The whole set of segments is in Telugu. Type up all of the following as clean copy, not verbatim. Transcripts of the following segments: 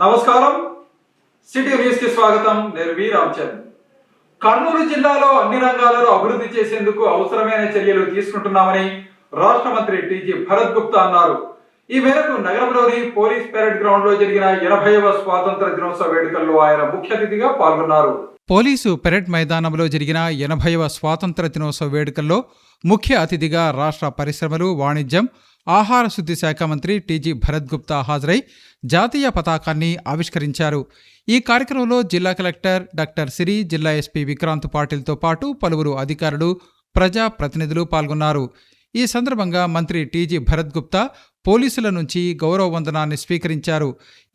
నమస్కారం. సిటీ న్యూస్ కి స్వాగతం. నేను వి రామచంద్. కర్నూలు జిల్లాలో అన్ని రంగాలలో అభివృద్ధి చేసేందుకు అవసరమైన చర్యలు తీసుకుంటున్నామని రాష్ట్ర మంత్రి టీజీ భరత్ గుప్తా అన్నారు. ఈ మేరకు నగరంలోని పోలీస్ పెరేడ్ గ్రౌండ్ లో జరిగిన 80వ స్వాతంత్ర దినోత్సవ వేడుకల్లో ఆయన ముఖ్య అతిథిగా పాల్గొన్నారు. పోలీసు పెరేడ్ మైదానంలో జరిగిన 80వ స్వాతంత్ర దినోత్సవ వేడుకల్లో ముఖ్య అతిథిగా రాష్ట్ర పరిశ్రమలు, వాణిజ్యం, ఆహార శుద్ధి శాఖ మంత్రి టీజీ భరత్ గుప్తా హాజరై జాతీయ పతాకాన్ని ఆవిష్కరించారు. ఈ కార్యక్రమంలో జిల్లా కలెక్టర్ డాక్టర్ సిరి, జిల్లా ఎస్పీ విక్రాంత్ పాటిల్తో పాటు పలువురు అధికారులు, ప్రజా ప్రతినిధులు పాల్గొన్నారు. ఈ సందర్భంగా మంత్రి టీజీ భరత్ గుప్తా పోలీసుల నుంచి గౌరవ వందనాన్ని స్వీకరించారు.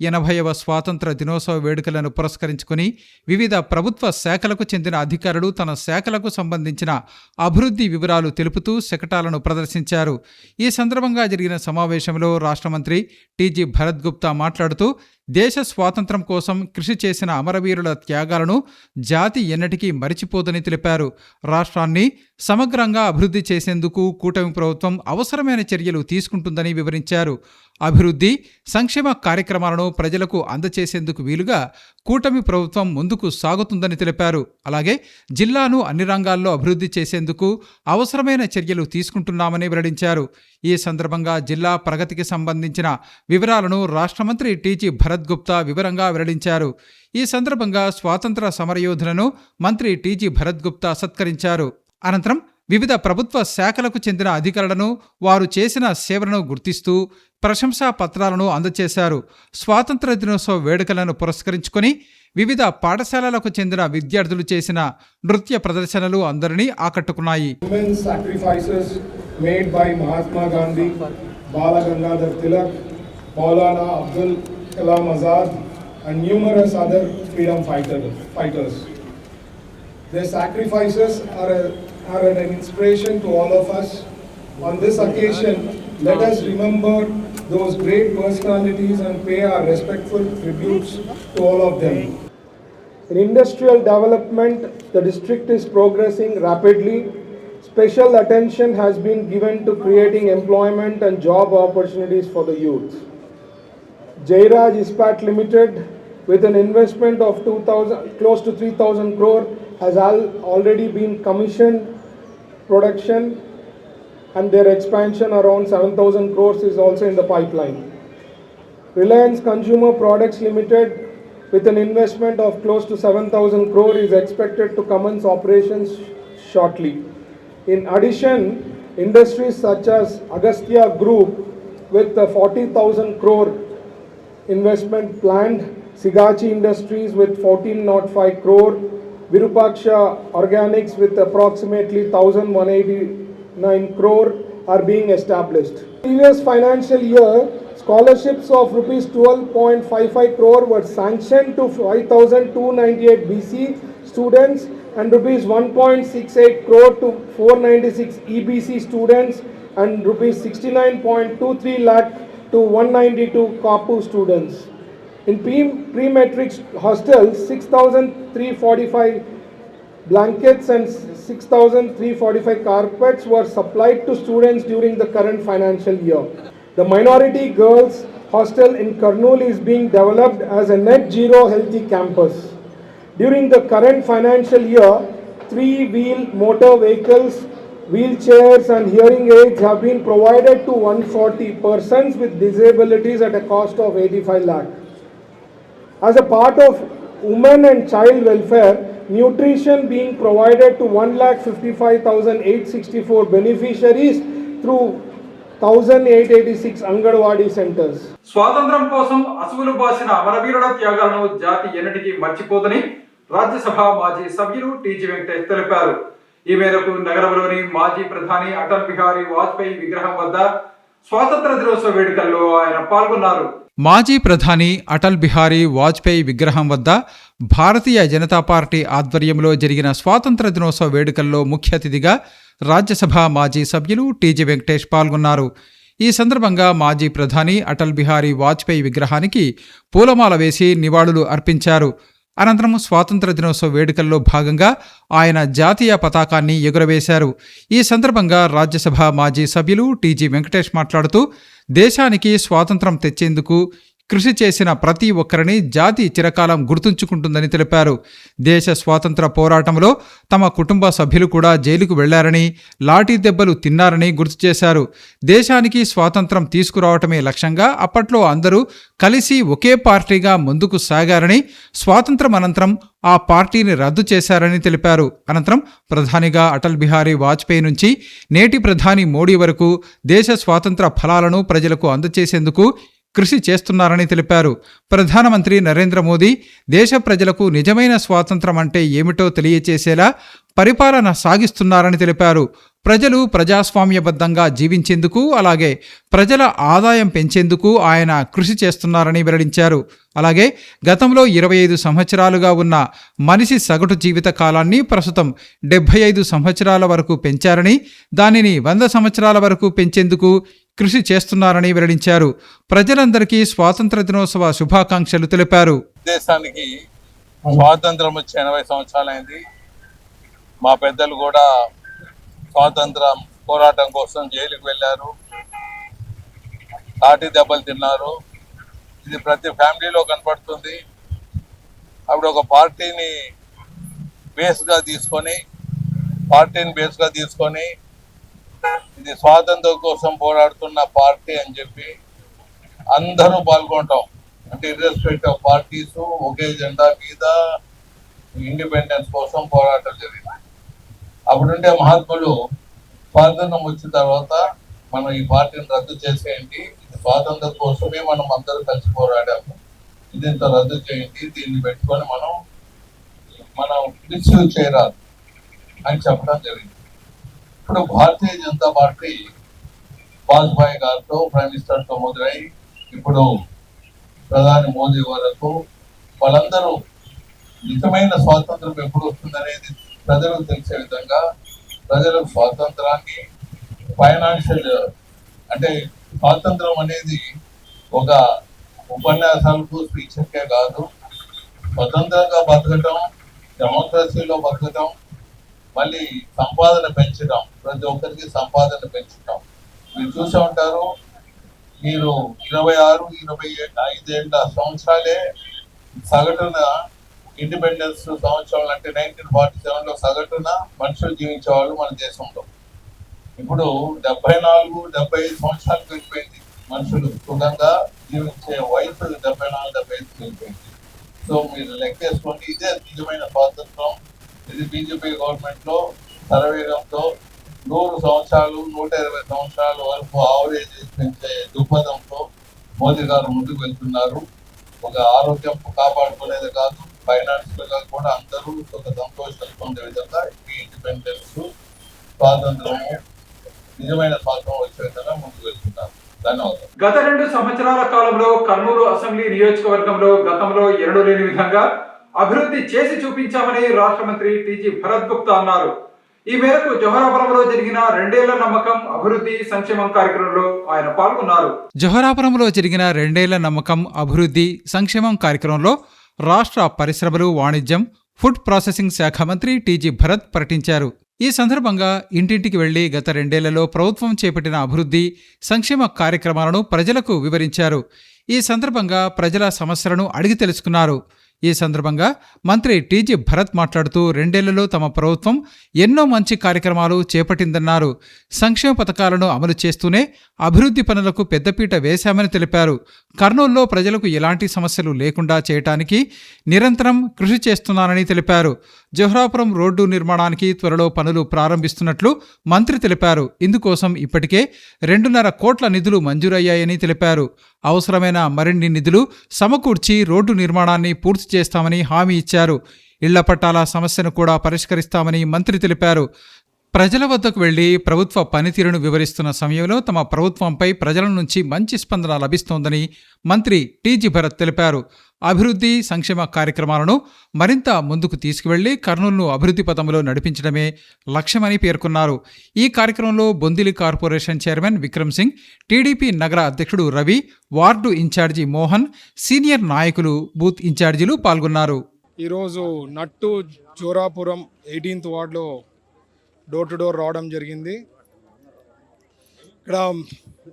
80వ స్వాతంత్ర దినోత్సవ వేడుకలను పురస్కరించుకుని వివిధ ప్రభుత్వ శాఖలకు చెందిన అధికారులు తన శాఖలకు సంబంధించిన అభివృద్ధి వివరాలు తెలుపుతూ శకటాలను ప్రదర్శించారు. ఈ సందర్భంగా జరిగిన సమావేశంలో రాష్ట్ర మంత్రి టీజీ భరత్ గుప్తా మాట్లాడుతూ దేశ స్వాతంత్ర్యం కోసం కృషి చేసిన అమరవీరుల త్యాగాలను జాతి ఎన్నటికీ మరిచిపోదని తెలిపారు. రాష్ట్రాన్ని సమగ్రంగా అభివృద్ధి చేసేందుకు కూటమి ప్రభుత్వం అవసరమైన చర్యలు తీసుకుంటుందని వివరించారు. అభివృద్ధి, సంక్షేమ కార్యక్రమాలను ప్రజలకు అందచేసేందుకు వీలుగా కూటమి ప్రభుత్వం ముందుకు సాగుతుందని తెలిపారు. అలాగే జిల్లాను అన్ని రంగాల్లో అభివృద్ధి చేసేందుకు అవసరమైన చర్యలు తీసుకుంటున్నామని వెల్లడించారు. ఈ సందర్భంగా జిల్లా ప్రగతికి సంబంధించిన వివరాలను రాష్ట్ర మంత్రి టీజీ భరత్ గుప్తా వివరంగా వెల్లడించారు. ఈ సందర్భంగా స్వాతంత్ర సమరయోధులను మంత్రి టీజీ భరత్ గుప్తా సత్కరించారు. అనంతరం వివిధ ప్రభుత్వ శాఖలకు చెందిన అధికారులను, వారు చేసిన సేవలను గుర్తిస్తూ ప్రశంసా పత్రాలను అందజేశారు. స్వాతంత్ర దినోత్సవ వేడుకలను పురస్కరించుకొని వివిధ పాఠశాలలకు చెందిన విద్యార్థులు చేసిన నృత్య ప్రదర్శనలు అందరినీ ఆకట్టుకున్నాయి. Their sacrifices are an inspiration to all of us. On this occasion, let us remember those great personalities and pay our respectful tributes to all of them. In industrial development, the district is progressing rapidly. Special attention has been given to creating employment and job opportunities for the youth. Jairaj Ispat Limited, with an investment of close to 3,000 crore, has already been commissioned production, and their expansion around 7,000 crores is also in the pipeline. Reliance Consumer Products Limited, with an investment of close to 7,000 crore, is expected to commence operations shortly. In addition, industries such as Agastya Group, with a 40,000 crore investment planned, Sigachi Industries with 1405 crore, Virupaksha Organics with approximately 1,189 crore are being established. Previous financial year, scholarships of rupees 12.55 crore were sanctioned to 5,298 BC students and rupees 1.68 crore to 496 EBC students and rupees 69.23 lakh to 192 CAPU students. In pre-matric hostels, 6,345 blankets and 6,345 carpets were supplied to students during the current financial year. The minority girls hostel in Kurnool is being developed as a net zero healthy campus. During the current financial year, 3-wheel motor vehicles, wheelchairs and hearing aids have been provided to 140 persons with disabilities at a cost of 85 lakh. As a part of women and child welfare, nutrition being provided to 1,55,864 beneficiaries through 1,886 Anganwadi centers. స్వాతంత్రం కోసం అసువులు బాసిన అమరవీరుల త్యాగాలను జాతి ఎన్నటికీ మర్చిపోదని రాజ్యసభ మాజీ సభ్యులు టీజీ వెంకటేష్ తెలిపారు. ఈ మేరకు నగరంలోని మాజీ ప్రధాని అటల్ బిహారీ వాజ్పేయి విగ్రహం వద్ద స్వాతంత్ర దినోత్సవ వేడుకల్లో ఆయన పాల్గొన్నారు. మాజీ ప్రధాని అటల్ బిహారీ వాజ్పేయి విగ్రహం వద్ద భారతీయ జనతా పార్టీ ఆధ్వర్యంలో జరిగిన స్వాతంత్ర దినోత్సవ వేడుకల్లో ముఖ్య అతిథిగా రాజ్యసభ మాజీ సభ్యులు టీజీ వెంకటేష్ పాల్గొన్నారు. ఈ సందర్భంగా మాజీ ప్రధాని అటల్ బిహారీ వాజ్పేయి విగ్రహానికి పూలమాల వేసి నివాళులు అర్పించారు. అనంతరం స్వాతంత్ర దినోత్సవ వేడుకల్లో భాగంగా ఆయన జాతీయ పతాకాన్ని ఎగురవేశారు. ఈ సందర్భంగా రాజ్యసభ మాజీ సభ్యులు టీజీ వెంకటేష్ మాట్లాడుతూ దేశానికి స్వాతంత్రం తెచ్చేందుకు కృషి చేసిన ప్రతి ఒక్కరిని జాతి చిరకాలం గుర్తుంచుకుంటుందని తెలిపారు. దేశ స్వాతంత్ర పోరాటంలో తమ కుటుంబ సభ్యులు కూడా జైలుకు వెళ్లారని, లాఠీ దెబ్బలు తిన్నారని గుర్తు చేశారు. దేశానికి స్వాతంత్రం తీసుకురావటమే లక్ష్యంగా అప్పట్లో అందరూ కలిసి ఒకే పార్టీగా ముందుకు సాగారని, స్వాతంత్రం అనంతరం ఆ పార్టీని రద్దు చేశారని తెలిపారు. అనంతరం ప్రధానిగా అటల్ బిహారీ వాజ్పేయి నుంచి నేటి ప్రధాని మోడీ వరకు దేశ స్వాతంత్ర ఫలాలను ప్రజలకు అందజేసేందుకు కృషి చేస్తున్నారని తెలిపారు. ప్రధానమంత్రి నరేంద్ర మోదీ దేశ ప్రజలకు నిజమైన స్వాతంత్రం అంటే ఏమిటో తెలియచేసేలా పరిపాలన సాగిస్తున్నారని తెలిపారు. ప్రజలు ప్రజాస్వామ్యబద్ధంగా జీవించేందుకు, అలాగే ప్రజల ఆదాయం పెంచేందుకు ఆయన కృషి చేస్తున్నారని వెల్లడించారు. అలాగే గతంలో 25 సంవత్సరాలుగా ఉన్న మనిషి సగటు జీవిత కాలాన్ని ప్రస్తుతం 75 సంవత్సరాల వరకు పెంచారని, దానిని 100 సంవత్సరాల వరకు పెంచేందుకు కృషి చేస్తున్నారని వెల్లడించారు. ప్రజలందరికీ స్వాతంత్ర దినోత్సవ శుభాకాంక్షలు తెలిపారు. దేశానికి స్వాతంత్రం వచ్చి 80 సంవత్సరాలైంది. మా పెద్దలు కూడా స్వాతంత్రం పోరాటం కోసం జైలుకు వెళ్ళారు, లాఠీ దెబ్బలు తిన్నారు. ఇది ప్రతి ఫ్యామిలీలో కనపడుతుంది. అప్పుడు ఒక పార్టీని బేస్గా తీసుకొని ఇది స్వాతంత్రం కోసం పోరాడుతున్న పార్టీ అని చెప్పి అందరూ పాల్గొంటాం. అంటే ఇర్రెస్పెక్ట్ ఆఫ్ పార్టీస్ ఒకే జెండా మీద ఇండిపెండెన్స్ కోసం పోరాటం జరిగింది. అప్పుడుండే మహాత్ములు స్వాతంత్రం వచ్చిన తర్వాత మనం ఈ పార్టీని రద్దు చేసేయండి, ఇది స్వాతంత్రం కోసమే మనం అందరూ కలిసి పోరాడాము, దీంతో రద్దు చేయండి, దీన్ని పెట్టుకొని మనం మిస్యూజ్ చేయరాదు అని చెప్పడం జరిగింది. ఇప్పుడు భారతీయ జనతా పార్టీ వాజ్పేయి గారితో, ప్రైమ్ మినిస్టర్తో మొదలై ఇప్పుడు ప్రధాని మోదీ వరకు వాళ్ళందరూ నిజమైన స్వాతంత్రం ఎప్పుడు వస్తుందనేది ప్రజలకు తెలిసే విధంగా ప్రజలకు స్వాతంత్రాన్ని ఫైనాన్షియల్ అంటే స్వాతంత్రం అనేది ఒక ఉపన్యాసాలకు స్పీచ్కే కాదు, స్వతంత్రంగా బతకటం, డెమోక్రసీలో బతకటం, మళ్ళీ సంపాదన పెంచడం, ప్రతి ఒక్కరికి సంపాదన పెంచడం. మీరు చూసే ఉంటారు, మీరు 26-25 సంవత్సరాలే సగటున ఇండిపెండెన్స్ సంవత్సరం అంటే 1947లో సగటున మనుషులు జీవించేవాళ్ళు మన దేశంలో. ఇప్పుడు 74-75 సంవత్సరాలకు వెళ్ళిపోయింది. మనుషులు సుఖంగా జీవించే వయసు 74-75 వెళ్ళిపోయింది. సో మీరు లెక్కేసుకోండి, ఇదే నిజమైన స్వాతంత్రం. ఇది బీజేపీ గవర్నమెంట్ లో శరవేగంతో 100 సంవత్సరాలు 120 సంవత్సరాల వరకు ఆవరేజ్ పెంచే దృక్పథంతో మోదీ గారు ముందుకు వెళ్తున్నారు. ఒక ఆరోగ్యం కాపాడుకునేది కాదు, ఫైనాన్షియల్ గా కూడా అందరూ ఒక సంతోషాలు పొందే విధంగా ఈ ఇండిపెండెన్స్ స్వాతంత్రము నిజమైన స్వాతంత్రం వచ్చే విధంగా ముందుకు వెళ్తున్నారు. ధన్యవాదాలు. గత 2 సంవత్సరాల కాలంలో కర్నూలు అసెంబ్లీ నియోజకవర్గంలో గతంలో ఎన్నడూ లేని విధంగా అభివృద్ధి చేసి చూపించామని రాష్ట్ర మంత్రి టీజీ భరత్ గుప్తా అన్నారు. ఈ మేరకు జోహరాపురంలో జరిగిన 2 ఏళ్ల నమ్మకం అభివృద్ధి సంక్షేమం కార్యక్రమంలో ఆయన పాల్గొన్నారు. జోహరాపురంలో జరిగిన 2 ఏళ్ల నమ్మకం అభివృద్ధి సంక్షేమం కార్యక్రమంలో రాష్ట్ర పరిశ్రమలు, వాణిజ్యం, ఫుడ్ ప్రాసెసింగ్ శాఖ మంత్రి టీజీ భరత్ పర్యటించారు. ఈ సందర్భంగా ఇంటింటికి వెళ్లి గత 2 ఏళ్లలో ప్రభుత్వం చేపట్టిన అభివృద్ధి సంక్షేమ కార్యక్రమాలను ప్రజలకు వివరించారు. ఈ సందర్భంగా ప్రజల సమస్యలను అడిగి తెలుసుకున్నారు. ఈ సందర్భంగా మంత్రి టీజీ భరత్ మాట్లాడుతూ 2 ఏళ్లలో తమ ప్రభుత్వం ఎన్నో మంచి కార్యక్రమాలు చేపట్టిందన్నారు. సంక్షేమ పథకాలను అమలు చేస్తూనే అభివృద్ధి పనులకు పెద్దపీట వేశామని తెలిపారు. కర్నూలులో ప్రజలకు ఎలాంటి సమస్యలు లేకుండా చేయటానికి నిరంతరం కృషి చేస్తున్నానని తెలిపారు. జోహరాపురం రోడ్డు నిర్మాణానికి త్వరలో పనులు ప్రారంభిస్తున్నట్లు మంత్రి తెలిపారు. ఇందుకోసం ఇప్పటికే 2.5 కోట్ల నిధులు మంజూరయ్యాయని తెలిపారు. అవసరమైన మరిన్ని నిధులు సమకూర్చి రోడ్డు నిర్మాణాన్ని పూర్తి చేస్తామని హామీ ఇచ్చారు. ఇళ్ల పట్టాల సమస్యను కూడా పరిష్కరిస్తామని మంత్రి తెలిపారు. ప్రజల వద్దకు వెళ్లి ప్రభుత్వ పనితీరును వివరిస్తున్న సమయంలో తమ ప్రభుత్వంపై ప్రజల నుంచి మంచి స్పందన లభిస్తోందని మంత్రి టీజీ భరత్ తెలిపారు. అభివృద్ధి సంక్షేమ కార్యక్రమాలను మరింత ముందుకు తీసుకువెళ్లి కర్నూలును అభివృద్ధి పథంలో నడిపించడమే లక్ష్యమని పేర్కొన్నారు. ఈ కార్యక్రమంలో Bondili corporation chairman Vikram Singh, TDP నగర అధ్యక్షుడు Ravi, ward incharge Mohan, senior నాయకులు, బూత్ ఇన్ఛార్జీలు పాల్గొన్నారు. ఈరోజు నట్టు జోరాపురం 18th వార్డులో డోర్ టు డోర్ రావడం జరిగింది. ఇక్కడ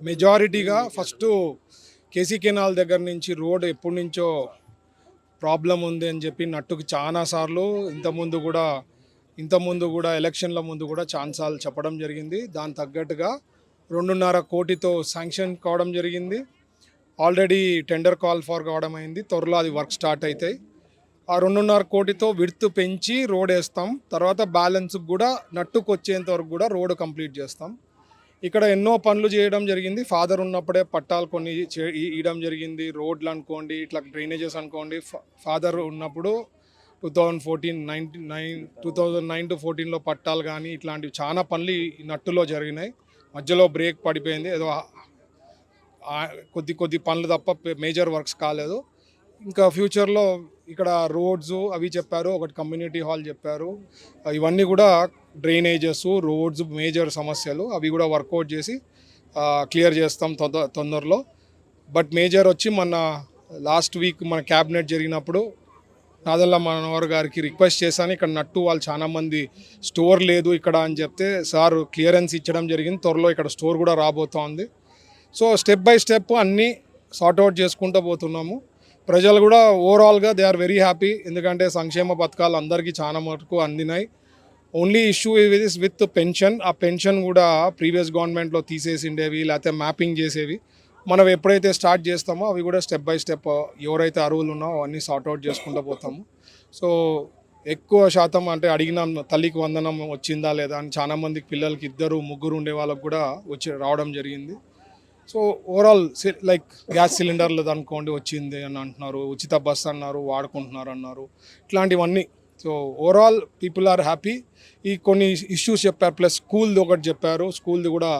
మెజారిటీగా ఫస్ట్ కేసీ కెనాల్ దగ్గర నుంచి రోడ్ ఎప్పటి నుంచో ప్రాబ్లం ఉంది అని చెప్పి నట్టుకు చాలాసార్లు ఇంతకుముందు కూడా ఎలక్షన్ల ముందు కూడా చాలాసార్లు చెప్పడం జరిగింది. దాని తగ్గట్టుగా 2.5 కోటితో శాంక్షన్ కావడం జరిగింది. ఆల్రెడీ టెండర్ కాల్ ఫర్ కావడం అయింది. త్వరలో అది వర్క్ స్టార్ట్ అవుతాయి. ఆ 2.5 కోటితో విడ్త్ పెంచి రోడ్ వేస్తాం. తర్వాత బ్యాలెన్స్ కూడా నట్టుకు వచ్చేంత వరకు కూడా రోడ్ కంప్లీట్ చేస్తాం. ఇక్కడ ఎన్నో పనులు చేయడం జరిగింది. ఫాదర్ ఉన్నప్పుడే పట్టాలు కొన్ని ఇవ్వడం జరిగింది. రోడ్లు అనుకోండి, ఇట్లా డ్రైనేజెస్ అనుకోండి. ఫాదర్ ఉన్నప్పుడు 2009 to 14లో పట్టాలు కానీ ఇట్లాంటివి చాలా పనులు ఈ నట్టులో జరిగినాయి. మధ్యలో బ్రేక్ పడిపోయింది. ఏదో కొద్ది పనులు తప్ప మేజర్ వర్క్స్ కాలేదు. ఇంకా ఫ్యూచర్లో ఇక్కడ రోడ్స్ అవి చెప్పారు, ఒకటి కమ్యూనిటీ హాల్ చెప్పారు. ఇవన్నీ కూడా డ్రైనేజెస్, రోడ్స్ మేజర్ సమస్యలు, అవి కూడా వర్కౌట్ చేసి క్లియర్ చేస్తాం తొందరలో. బట్ మేజర్ వచ్చి మన లాస్ట్ వీక్ మన క్యాబినెట్ జరిగినప్పుడు నాదెళ్ల మనోహర్ గారికి రిక్వెస్ట్ చేశాను. ఇక్కడ నట్టు వాళ్ళు చాలామంది స్టోర్ లేదు ఇక్కడ అని చెప్తే సార్ క్లియరెన్స్ ఇచ్చడం జరిగింది. త్వరలో ఇక్కడ స్టోర్ కూడా రాబోతోంది. సో స్టెప్ బై స్టెప్ అన్నీ సార్ట్అవుట్ చేసుకుంటూ పోతున్నాము. ప్రజలు కూడా ఓవరాల్గా దే ఆర్ వెరీ హ్యాపీ. ఎందుకంటే సంక్షేమ పథకాలు అందరికీ చాలా మటుకు అందినాయి. Only issue is with pension. ఆ పెన్షన్ కూడా ప్రీవియస్ గవర్నమెంట్లో తీసేసిండేవి, లేకపోతే మ్యాపింగ్ చేసేవి. మనం ఎప్పుడైతే స్టార్ట్ చేస్తామో అవి కూడా స్టెప్ బై స్టెప్ ఎవరైతే అర్హులు ఉన్నారో అవన్నీ సార్ట్అవుట్ చేసుకుంటూ పోతాము. సో ఎక్కువ శాతం అంటే అడిగిన తల్లికి వందనం వచ్చిందా లేదా అని చాలామందికి పిల్లలకి 2-3 ఉండే వాళ్ళకు కూడా రావడం జరిగింది. సో ఓవరాల్ లైక్ గ్యాస్ సిలిండర్లు అనుకోండి వచ్చింది అని అంటున్నారు, ఉచిత బస్ అన్నారు, వాడుకుంటున్నారు అన్నారు, ఇట్లాంటివన్నీ. So overall people are happy. ఈ కొన్ని ఇష్యూస్ చెప్పారు, ప్లస్ స్కూల్ది ఒకటి చెప్పారు. స్కూల్ది కూడా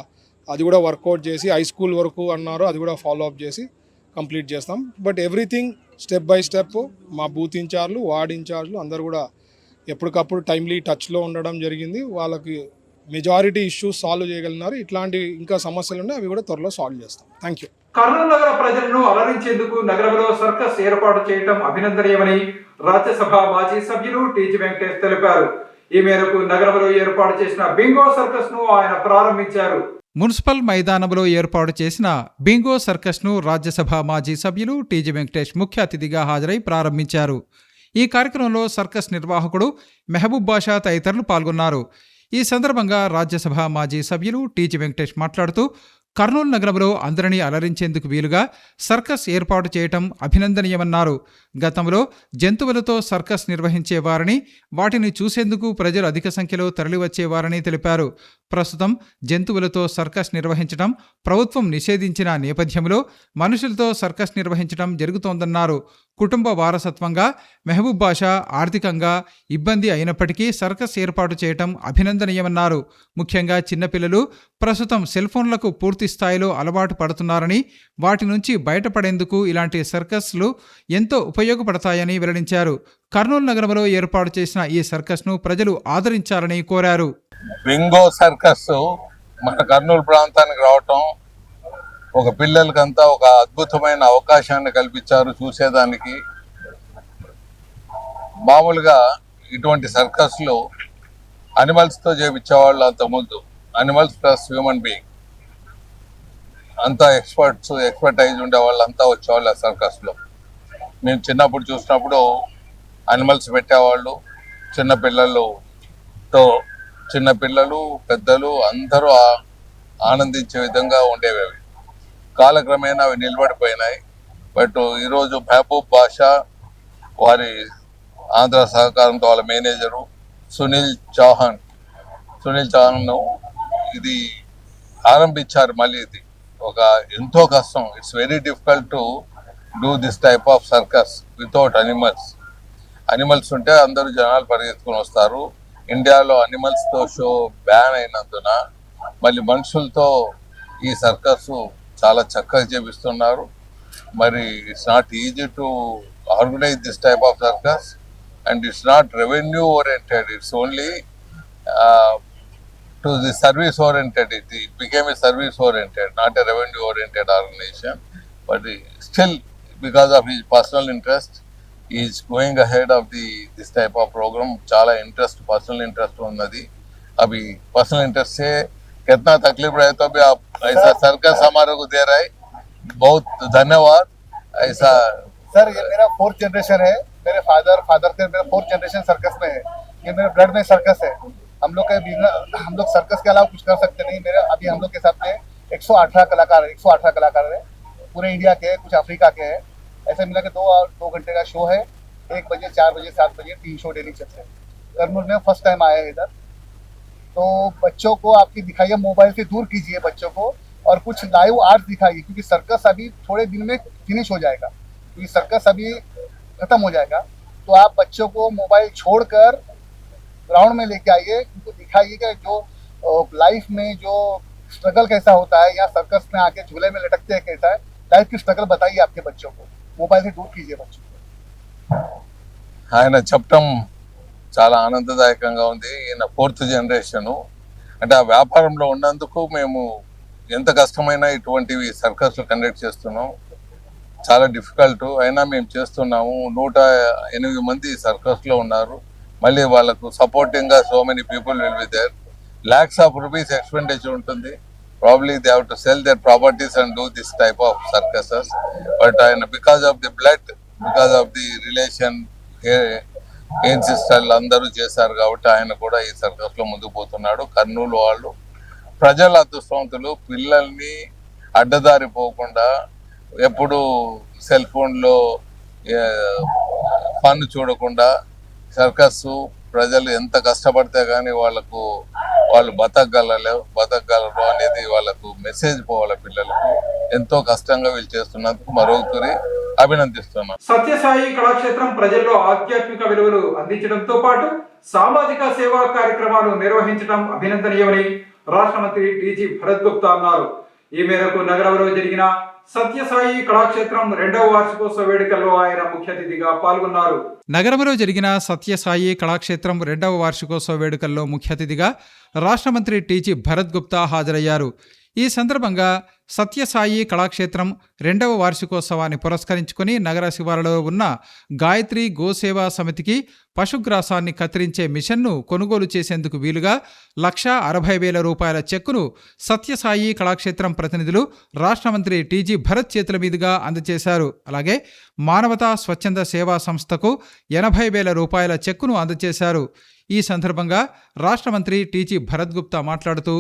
అది కూడా వర్కౌట్ చేసి హై స్కూల్ వరకు అన్నారు, అది కూడా ఫాలో అప్ చేసి కంప్లీట్ చేస్తాం. But everything step by step మా బూత్ ఇన్ఛార్జ్లు, వార్డ్ ఇన్ఛార్జ్లు అందరూ కూడా ఎప్పటికప్పుడు టైమ్లీ టచ్లో ఉండడం జరిగింది. వాళ్ళకి మెజారిటీ ఇష్యూస్ సాల్వ్ చేయగలిగినారు. ఇట్లాంటి ఇంకా సమస్యలు ఉన్నాయి, అవి కూడా త్వరలో సాల్వ్ చేస్తాం. Thank you. కర్నూలు నగర ప్రజలను అలరించేందుకు నగరంలో సర్కస్ ఏర్పాటు చేయడం అభినందనీయమని రాజ్యసభ మాజీ సభ్యులు టీజీ వెంకటేష్ తెలిపారు. ఈ మేరకు నగరంలో ఏర్పాటు చేసిన బింగో సర్కస్ ను ఆయన ప్రారంభించారు. మున్సిపల్ మైదానంలో ఏర్పాటు చేసిన బింగో సర్కస్ను రాజ్యసభ మాజీ సభ్యులు టీజీ వెంకటేష్ ముఖ్య అతిథిగా హాజరై ప్రారంభించారు. ఈ కార్యక్రమంలో సర్కస్ నిర్వాహకుడు మెహబూబ్ బాషా తదితరులు పాల్గొన్నారు. ఈ సందర్భంగా రాజ్యసభ మాజీ సభ్యులు టీజీ వెంకటేష్ మాట్లాడుతూ కర్నూలు నగరంలో అందరినీ అలరించేందుకు వీలుగా సర్కస్ ఏర్పాటు చేయటం అభినందనీయమన్నారు. గతంలో జంతువులతో సర్కస్ నిర్వహించేవారని, వాటిని చూసేందుకు ప్రజలు అధిక సంఖ్యలో తరలివచ్చేవారని తెలిపారు. ప్రస్తుతం జంతువులతో సర్కస్ నిర్వహించడం ప్రభుత్వం నిషేధించిన నేపథ్యంలో మనుషులతో సర్కస్ నిర్వహించడం జరుగుతోందన్నారు. కుటుంబ వారసత్వంగా మెహబూబ్ బాషా ఆర్థికంగా ఇబ్బంది అయినప్పటికీ సర్కస్ ఏర్పాటు చేయటం అభినందనీయమన్నారు. ముఖ్యంగా చిన్నపిల్లలు ప్రస్తుతం సెల్ ఫోన్లకు పూర్తి స్థాయిలో అలవాటు పడుతున్నారని, వాటి నుంచి బయటపడేందుకు ఇలాంటి సర్కస్లు ఎంతో ఉపయోగపడతాయని వెల్లడించారు. కర్నూలు నగరంలో ఏర్పాటు చేసిన ఈ సర్కస్ను ప్రజలు ఆదరించాలని కోరారు. బింగో సర్కస్ మన కర్నూలు ప్రాంతానికి రావటం ఒక పిల్లలకంతా ఒక అద్భుతమైన అవకాశాన్ని కల్పించారు చూసేదానికి. మామూలుగా ఇటువంటి సర్కస్లు అనిమల్స్తో చేపించేవాళ్ళు అంతకుముందు, అనిమల్స్ ప్లస్ హ్యూమన్ బీయింగ్ అంతా ఎక్స్పర్టైజ్ ఉండే వాళ్ళు అంతా వచ్చేవాళ్ళు ఆ సర్కస్లో. మేము చిన్నప్పుడు చూసినప్పుడు అనిమల్స్ పెట్టేవాళ్ళు, చిన్నపిల్లలు పెద్దలు అందరూ ఆనందించే విధంగా ఉండేవి. అవి కాలక్రమేణా అవి నిలబడిపోయినాయి. బట్ ఈరోజు మెహబూబ్ బాషా వారి ఆంధ్ర సహకారంతో వాళ్ళ మేనేజరు సునీల్ చౌహాన్ ఇది ఆరంభించారు. మళ్ళీ ఇది ఒక ఎంతో కష్టం. It's very difficult to do this type of circus without animals ఉంటే అందరూ జనాలు పరిగెత్తుకుని వస్తారు. ఇండియాలో అనిమల్స్తో షో బ్యాన్ అయినందున మళ్ళీ మనుషులతో ఈ సర్కస్ చాలా చక్కగా చేపిస్తున్నారు. మరి it's not easy to organise this type of circus and it's not revenue oriented, it's only to the service oriented. It became a service oriented, not a revenue oriented organization. But still, because of his personal interest, he is going ahead of this type of program. Chala interest, personal interest उन्नति. अभी personal interest से कितना तकलीफ रहे तो भी आप ऐसा सर्कस हमारे को दे रहा है. बहुत धन्यवाद। ऐसा सर ये मेरा 4th जनरेशन है। मेरे फादर से मेरा 4th जनरेशन सर्कस में है। ये मेरे ब्लड में सर्कस है। हम लोग सर्कस के अलावा कुछ कर सकते नहीं। मेरे अभी हम लोग के साथ में 118 कलाकार है। पूरे इंडिया के, कुछ अफ्रीका के हैं। ऐसे मिला के 2 घंटे का शो है। 1 बजे, 4 बजे, 7 बजे 3 शो डेली चलते हैं। कर्नूल में फर्स्ट टाइम आया है इधर। तो बच्चों को आपकी दिखाइए, मोबाइल से दूर कीजिए बच्चों को, और कुछ लाइव आर्ट दिखाइए, क्योंकि सर्कस अभी थोड़े दिन में फिनिश हो जाएगा, क्योंकि सर्कस अभी खत्म हो जाएगा। तो आप बच्चों को मोबाइल छोड़कर ग्राउंड में लेके आइए, उनको दिखाइए कि जो लाइफ में जो स्ट्रगल कैसा होता है, या सर्कस में आके झूले में लटकते हैं कैसा है, लाइफ की स्ट्रगल बताइए आपके बच्चों को। मोबाइल से दूर कीजिए बच्चों को। ఆయన చెప్పటం చాలా ఆనందదాయకంగా ఉంది. ఈయన 4th జనరేషను. అంటే ఆ వ్యాపారంలో ఉన్నందుకు మేము ఎంత కష్టమైనా ఇటువంటివి సర్కస్లు కండక్ట్ చేస్తున్నాం. చాలా డిఫికల్ట్ అయినా మేము చేస్తున్నాము. 108 మంది సర్కస్లో ఉన్నారు. మళ్ళీ వాళ్ళకు సపోర్టింగ్గా so many people will be there. lakhs of rupees expenditure ఉంటుంది. Probably they have to sell their properties and do this type of circuses. But because of the blood, because of the relation, సిస్టర్లు అందరూ చేశారు కాబట్టి ఆయన కూడా ఈ సర్కస్ లో ముందుకు పోతున్నాడు. కర్నూలు వాళ్ళు ప్రజల అదృష్టవంతులు. పిల్లల్ని అడ్డదారి పోకుండా ఎప్పుడు సెల్ ఫోన్లో ఫన్ చూడకుండా సర్కస్ ప్రజలు ఎంత కష్టపడితే కానీ వాళ్ళు బతకగలరు అనేది వాళ్ళకు మెసేజ్ పోవాలి. పిల్లలకు ఎంతో కష్టంగా వీళ్ళు చేస్తున్నందుకు మరొకరి అభినందిస్తున్నాం. సత్యసాయి కళాక్షేత్రం ప్రజల్లో ఆధ్యాత్మిక విలువలు అందించడంతో పాటు సామాజిక సేవా కార్యక్రమాలు నిర్వహించడం అభినందనీయమని రాష్ట్ర మంత్రి టీజీ భరత్ గుప్తా అన్నారు. ఈ మేరకు నగరంలో జరిగిన సత్యసాయి కళాక్షేత్రం 2వ వార్షికోత్సవ వేడుకల్లో ఆయన ముఖ్య అతిథిగా పాల్గొన్నారు. నగరంలో జరిగిన సత్యసాయి కళాక్షేత్రం 2వ వార్షికోత్సవ వేడుకల్లో ముఖ్య అతిథిగా రాష్ట్ర మంత్రి టీజీ భరత్ గుప్తా హాజరయ్యారు. ఈ సందర్భంగా సత్యసాయి కళాక్షేత్రం 2వ వార్షికోత్సవాన్ని పురస్కరించుకుని నగర శివారులో ఉన్న గాయత్రి గోసేవా సమితికి పశుగ్రాసాన్ని కత్తిరించే మిషన్ను కొనుగోలు చేసేందుకు వీలుగా 1,60,000 రూపాయల చెక్కును సత్యసాయి కళాక్షేత్రం ప్రతినిధులు రాష్ట్ర మంత్రి టీజీ భరత్ చేతుల మీదుగా అందజేశారు. అలాగే మానవతా స్వచ్ఛంద సేవా సంస్థకు 80,000 రూపాయల చెక్కును అందజేశారు. ఈ సందర్భంగా రాష్ట్ర మంత్రి టీజీ భరత్ గుప్తా మాట్లాడుతూ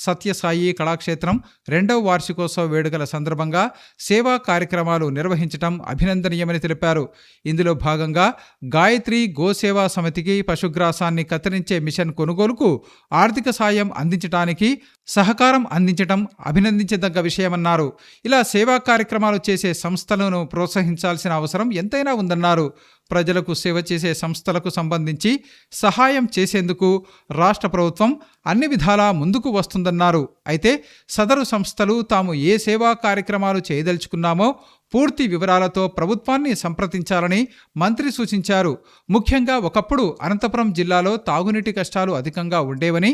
సత్యసాయి కళాక్షేత్రం 2వ వార్షికోత్సవ వేడుకల సందర్భంగా సేవా కార్యక్రమాలు నిర్వహించడం అభినందనీయమని తెలిపారు. ఇందులో భాగంగా గాయత్రి గోసేవా సమితికి పశుగ్రాసాన్ని కత్తిరించే మిషన్ కొనుగోలుకు ఆర్థిక సాయం అందించడానికి సహకారం అందించడం అభినందించదగ్గ విషయమన్నారు. ఇలా సేవా కార్యక్రమాలు చేసే సంస్థలను ప్రోత్సహించాల్సిన అవసరం ఎంతైనా ఉందన్నారు. ప్రజలకు సేవ చేసే సంస్థలకు సంబంధించి సహాయం చేసేందుకు రాష్ట్ర ప్రభుత్వం అన్ని విధాలా ముందుకు వస్తుందన్నారు. అయితే సదరు సంస్థలు తాము ఏ సేవా కార్యక్రమాలు చేయదలుచుకున్నామో పూర్తి వివరాలతో ప్రభుత్వాన్ని సంప్రదించాలని మంత్రి సూచించారు. ముఖ్యంగా ఒకప్పుడు అనంతపురం జిల్లాలో తాగునీటి కష్టాలు అధికంగా ఉండేవని,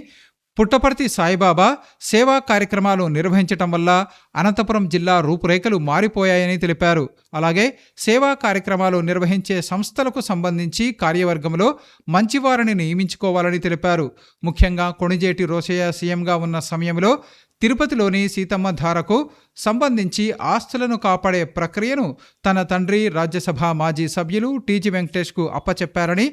పుట్టపర్తి సాయిబాబా సేవా కార్యక్రమాలు నిర్వహించటం వల్ల అనంతపురం జిల్లా రూపురేఖలు మారిపోయాయని తెలిపారు. అలాగే సేవా కార్యక్రమాలు నిర్వహించే సంస్థలకు సంబంధించి కార్యవర్గంలో మంచివారిని నియమించుకోవాలని తెలిపారు. ముఖ్యంగా కొణిజేటి రోషయ్య సీఎంగా ఉన్న సమయంలో తిరుపతిలోని సీతమ్మ ధారకు సంబంధించి ఆస్తులను కాపాడే ప్రక్రియను తన తండ్రి రాజ్యసభ మాజీ సభ్యులు టీజీ వెంకటేష్కు అప్పచెప్పారని,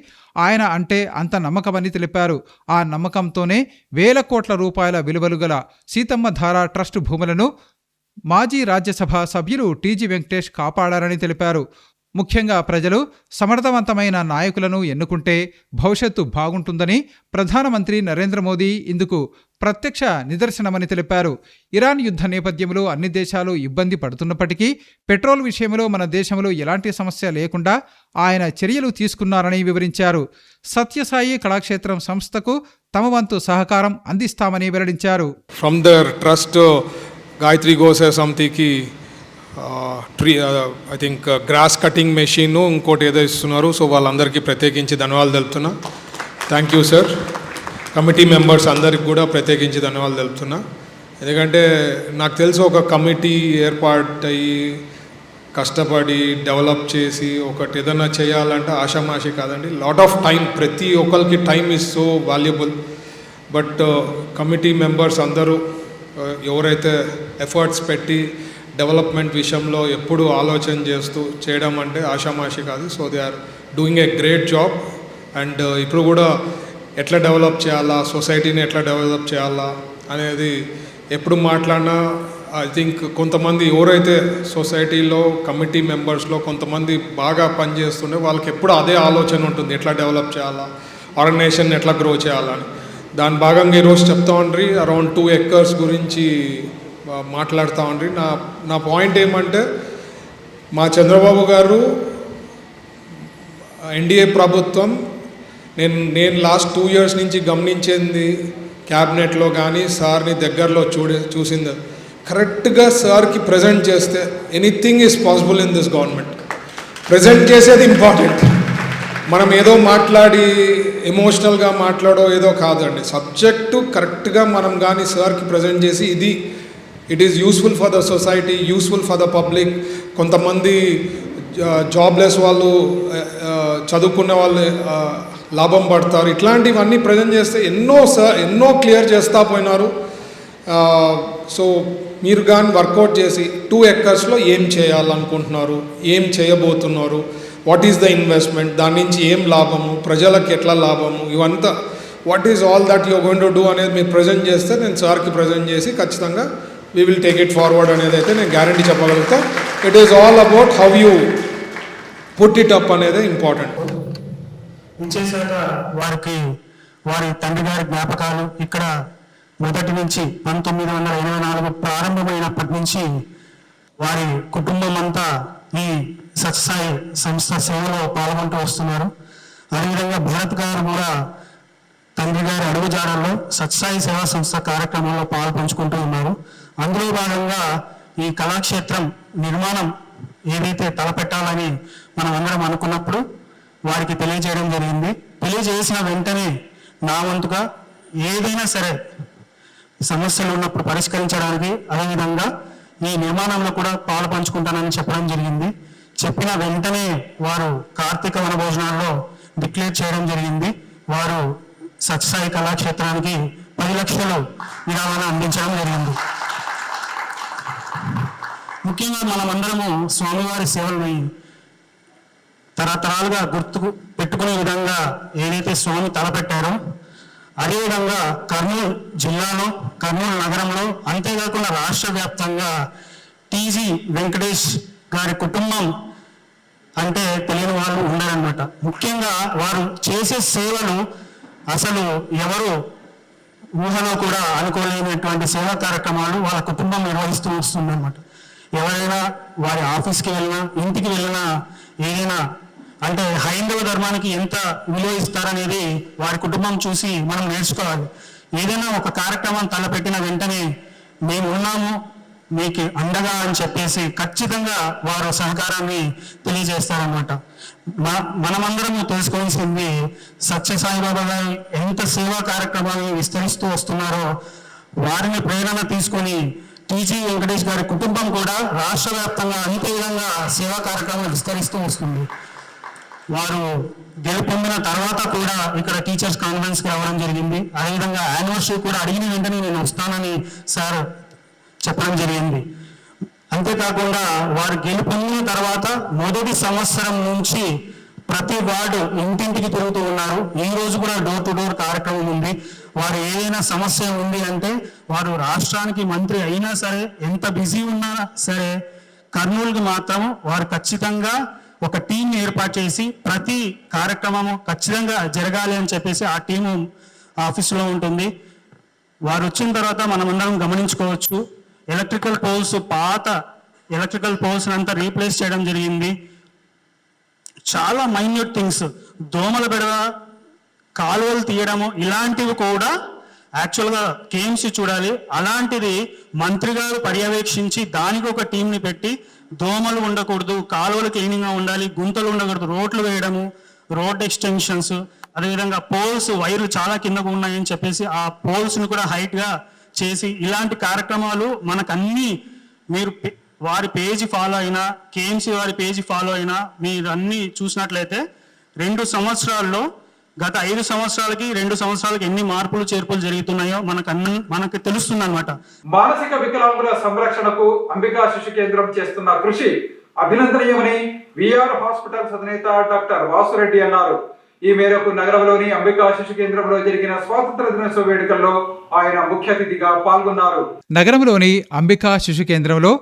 ఆయన అంటే అంత నమ్మకమని తెలిపారు. ఆ నమ్మకంతోనే 1,000 కోట్ల రూపాయల విలువలు గల సీతమ్మ ధార ట్రస్ట్ భూములను మాజీ రాజ్యసభ సభ్యులు టీజీ వెంకటేష్ కాపాడారని తెలిపారు. ముఖ్యంగా ప్రజలు సమర్థవంతమైన నాయకులను ఎన్నుకుంటే భవిష్యత్తు బాగుంటుందని ప్రధానమంత్రి నరేంద్ర మోదీ ఇందుకు ప్రత్యక్ష నిదర్శనమని తెలిపారు. ఇరాన్ యుద్ధ నేపథ్యంలో అన్ని దేశాలు ఇబ్బంది పడుతున్నప్పటికీ పెట్రోల్ విషయంలో మన దేశంలో ఎలాంటి సమస్య లేకుండా ఆయన చర్యలు తీసుకున్నారని వివరించారు. సత్యసాయి కళాక్షేత్రం సంస్థకు తమ వంతు సహకారం అందిస్తామని వెల్లడించారు. From the trust Gayatri Goseva సమితికి I think grass cutting machine ఇంకోటి ఏదో ఇస్తున్నారు. సో వాళ్ళందరికీ ప్రత్యేకించి ధన్యవాదాలు తెలుపుతున్నా. Thank you sir. Committee members అందరికి కూడా ప్రత్యేకించి ధన్యవాదాలు తెలుపుతున్నా. ఎందుకంటే నాకు తెలిసి ఒక కమిటీ ఏర్పాటయ్యి కష్టపడి డెవలప్ చేసి ఒకటి ఏదైనా చేయాలంటే ఆషామాషి కాదండి. లాట్ ఆఫ్ టైం, ప్రతి ఒక్కరికి time is so valuable. But committee members అందరూ ఎవరైతే ఎఫర్ట్స్ పెట్టి డెవలప్మెంట్ విషయంలో ఎప్పుడు ఆలోచన చేస్తూ చేయడం అంటే ఆషామాషి కాదు. So they are doing a great job. And ఇప్పుడు కూడా ఎట్లా డెవలప్ చేయాలా, సొసైటీని ఎట్లా డెవలప్ చేయాలా అనేది ఎప్పుడు మాట్లాడినా ఐ థింక్ కొంతమంది ఎవరైతే సొసైటీలో కమిటీ మెంబర్స్లో కొంతమంది బాగా పనిచేస్తుండే వాళ్ళకి ఎప్పుడు అదే ఆలోచన ఉంటుంది, ఎట్లా డెవలప్ చేయాలా, ఆర్గనైజేషన్ ఎట్లా గ్రో చేయాలని. దాని భాగంగా ఈరోజు చెప్తా ఉండ్రి అరౌండ్ 2 acres గురించి మాట్లాడుతూ ఉండ్రి. నా పాయింట్ ఏమంటే మా చంద్రబాబు గారు ఎన్డీఏ ప్రభుత్వం నేను లాస్ట్ 2 years నుంచి గమనించింది క్యాబినెట్లో కానీ సార్ని దగ్గరలో చూసింది కరెక్ట్గా సార్కి ప్రజెంట్ చేస్తే anything is possible in this government. Present చేసేది ఇంపార్టెంట్. మనం ఏదో మాట్లాడి ఎమోషనల్గా మాట్లాడో ఏదో కాదండి, సబ్జెక్టు కరెక్ట్గా మనం కానీ సార్కి ప్రజెంట్ చేసి ఇది it is useful for the society, useful for the public. కొంతమంది జాబ్లెస్ వాళ్ళు, చదువుకున్న వాళ్ళు లాభం పడతారు. ఇట్లాంటివన్నీ ప్రజెంట్ చేస్తే ఎన్నో క్లియర్ చేస్తూ పోయినారు. సో మీరు కానీ వర్కౌట్ చేసి 2 acresలో ఏం చేయాలనుకుంటున్నారు, ఏం చేయబోతున్నారు, వాట్ ఈస్ ద ఇన్వెస్ట్మెంట్, దాని నుంచి ఏం లాభము, ప్రజలకు ఎట్లా లాభము, ఇవంతా what is all that you're going to do అనేది మీరు ప్రజెంట్ చేస్తే నేను సార్కి ప్రజెంట్ చేసి ఖచ్చితంగా we will take it forward అనేది అయితే నేను గ్యారంటీ చెప్పగలుగుతా. It is all about how you put it up అనేది ఇంపార్టెంట్. చేశాక వారి తండ్రి గారి జ్ఞాపకాలు ఇక్కడ మొదటి నుంచి 1984 ప్రారంభమైనప్పటి నుంచి వారి కుటుంబం అంతా ఈ సత్యసాయి సంస్థ సేవలో పాల్గొంటూ వస్తున్నారు. అదేవిధంగా భరత్ గారు కూడా తండ్రి గారి అడుగుజాడల్లో సత్యసాయి సేవా సంస్థ కార్యక్రమంలో పాల్పంచుకుంటూ ఉన్నారు. అందులో భాగంగా ఈ కళాక్షేత్రం నిర్మాణం ఏదైతే తలపెట్టాలని మనం అందరం అనుకున్నప్పుడు వారికి తెలియజేయడం జరిగింది. తెలియజేసిన వెంటనే నా వంతుగా ఏదైనా సరే సమస్యలు ఉన్నప్పుడు పరిష్కరించడానికి, అదేవిధంగా ఈ నిర్మాణంలో కూడా పాలు పంచుకుంటానని చెప్పడం జరిగింది. చెప్పిన వెంటనే వారు కార్తీక వనభోజనాల్లో డిక్లేర్ చేయడం జరిగింది. వారు సత్యసాయి కళాక్షేత్రానికి 10 లక్షలు విరాళాన్ని అందించడం జరిగింది. ముఖ్యంగా మనమందరము స్వామివారి సేవల్ని తరతరాలుగా గుర్తుకు పెట్టుకునే విధంగా ఏదైతే స్వామి తలపెట్టారో అదేవిధంగా కర్నూలు జిల్లాలో, కర్నూలు నగరంలో, అంతేకాకుండా రాష్ట్ర వ్యాప్తంగా టీజీ వెంకటేష్ గారి కుటుంబం అంటే తెలియని వాళ్ళు ఉన్నారనమాట. ముఖ్యంగా వారు చేసే సేవలు అసలు ఎవరు ఊహలో కూడా అనుకోలేనటువంటి సేవా కార్యక్రమాలు వాళ్ళ కుటుంబం నిర్వహిస్తూ వస్తుందన్నమాట. ఎవరైనా వారి ఆఫీస్కి వెళ్ళినా, ఇంటికి వెళ్ళినా, ఏదైనా అంటే హైందవ ధర్మానికి ఎంత విలువ ఇస్తారనేది వారి కుటుంబం చూసి మనం నేర్చుకోవాలి. ఏదైనా ఒక కార్యక్రమం తలపెట్టిన వెంటనే మేము ఉన్నాము మీకు అండగా అని చెప్పేసి ఖచ్చితంగా వారు సహకారాన్ని తెలియజేస్తారన్నమాట. మనమందరము తెలుసుకోవాల్సింది సత్యసాయిబాబా గారు ఎంత సేవా కార్యక్రమాలను విస్తరిస్తూ వస్తున్నారో వారిని ప్రేరణ తీసుకొని టీజీ వెంకటేష్ గారి కుటుంబం కూడా రాష్ట్ర వ్యాప్తంగా అంతే విధంగా సేవా కార్యక్రమాలు విస్తరిస్తూ వస్తుంది. వారు గెలుపొందిన తర్వాత కూడా ఇక్కడ టీచర్స్ కాన్ఫరెన్స్కి రావడం జరిగింది. అదేవిధంగా యానివర్సరీ కూడా అడిగిన వెంటనే నేను వస్తానని సార్ చెప్పడం జరిగింది. అంతేకాకుండా వారు గెలుపొందిన తర్వాత మొదటి సంవత్సరం నుంచి ప్రతి వార్డు ఇంటింటికి తిరుగుతూ ఉన్నారు. ఈ రోజు కూడా డోర్ టు డోర్ కార్యక్రమం ఉంది. వారు ఏదైనా సమస్య ఉంది అంటే వారు రాష్ట్రానికి మంత్రి అయినా సరే, ఎంత బిజీ ఉన్నా సరే, కర్నూలుకి మాత్రం వారు ఖచ్చితంగా ఒక టీంని ఏర్పాటు చేసి ప్రతి కార్యక్రమము ఖచ్చితంగా జరగాలి అని చెప్పేసి ఆ టీము ఆఫీసులో ఉంటుంది. వారు వచ్చిన తర్వాత మనమందరం గమనించుకోవచ్చు, ఎలక్ట్రికల్ పోల్స్, పాత ఎలక్ట్రికల్ పోల్స్ అంతా రీప్లేస్ చేయడం జరిగింది. చాలా మైన్యూట్ థింగ్స్, దోమల బెడద, కాలువలు తీయడము, ఇలాంటివి కూడా యాక్చువల్గా కేఎంసీ చూడాలి. అలాంటిది మంత్రి గారు పర్యవేక్షించి దానికి ఒక టీంని పెట్టి దోమలు ఉండకూడదు, కాలువలు క్లీనింగ్గా ఉండాలి, గుంతలు ఉండకూడదు, రోడ్లు వేయడము, రోడ్ ఎక్స్టెన్షన్స్, అదేవిధంగా పోల్స్, వైర్లు చాలా కిందకు ఉన్నాయని చెప్పేసి ఆ పోల్స్ని కూడా హైట్గా చేసి ఇలాంటి కార్యక్రమాలు మనకన్నీ మీరు వారి పేజీ ఫాలో అయినా, కేఎంసీ వారి పేజీ ఫాలో అయినా మీరు అన్నీ చూసినట్లయితే 2 సంవత్సరాల్లో గత 5 సంవత్సరాలకి 2 సంవత్సరాలకి ఎన్ని మార్పులు చేర్పులు జరుగుతున్నాయో మనకు తెలుస్తుంది అనమాట. మానసిక వికలాంగుల సంరక్షణకు అంబికా శిశు కేంద్రం చేస్తున్న కృషి అభినందనీయమని విఆర్ హాస్పిటల్స్ అధినేత డాక్టర్ వాసురెడ్డి అన్నారు. ఈ మేరకు నగరంలోని అంబికా శిశు కేంద్రంలో జరిగిన స్వాతంత్ర దినోత్సవ వేడుకల్లో ఆయన ముఖ్య అతిథిగా పాల్గొన్నారు. నగరంలోని అంబికా శిశు కేంద్రంలో